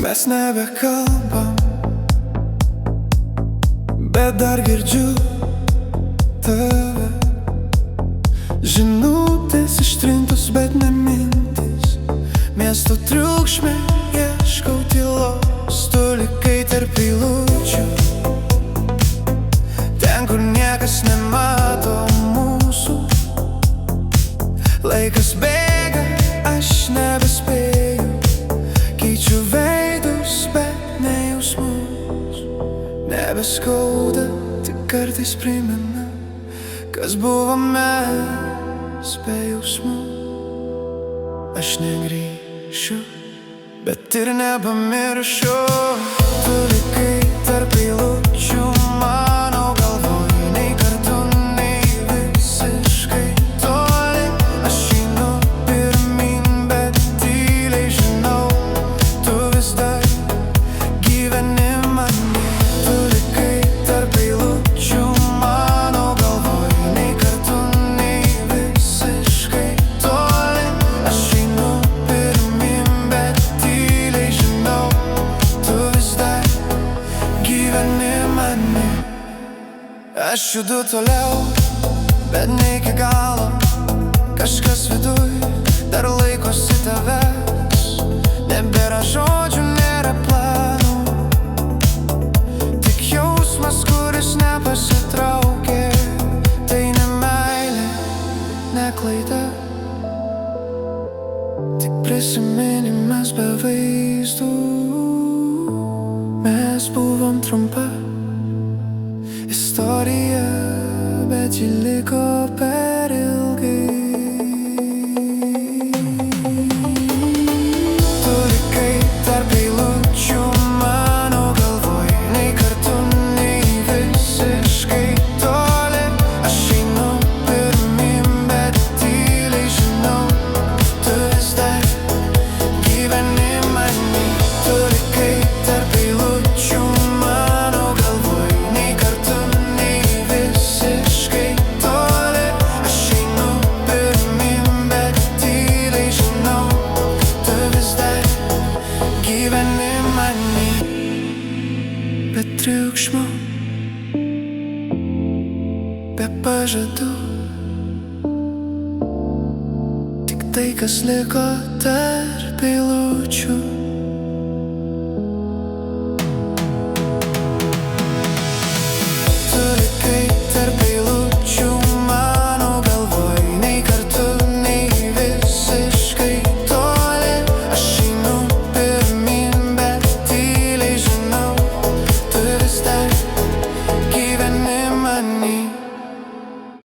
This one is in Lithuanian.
Mes nebekalbam, bet dar girdžiu tave. Žinutės ištrintos, bet ne mintis. Miesto triukšme ieškau tylos. Tu likai tarp eilučių, ten, kur niekas nemato mūsų. Laikas bėga, aš nebespėju. Keičiu veidus, bet ne jausmus. Nebeskauda, tik kartais primena, kas buvo mes be jausmų. Aš negrįšiu, bet ir nepamiršiu. Tu likai tarp eilučių mano galvoj, nei kartu, nei visiškai toli. Aš einu pirmyn, bet tyliai žinau, tu vis dar gyveni many. Tu likai tarp eilučių mano galvoj, nei kartu, nei visiškai toli. Aš einu pirmyn, bet tyliai žinau, tu vis dar gyveni many. Aš judu toliau, bet ne iki galo. Kažkas viduj dar laikosi tavęs. Nebėra žodžių, nėra planų, tik jausmas, kuris nepasitraukė. Tai ne meilė, ne klaida, tik prisiminimas be vaizdų. Mes buvom trumpa istorija, bet ji liko per ilgai. Tu likai tarp eilučių mano galvoj, nei kartu, nei visiškai toli. Aš einu pirmyn, bet tyliai žinau, tu vis dar gyveni many. Tu likai tarp eilučių mano galvoj, nei kartu, nei visiškai toli. Aš einu pirmyn, bet tyliai žinau, tu vis dar gyveni many. Be triukšmo, be pažadų, tik tai, kas liko tarp eilučių.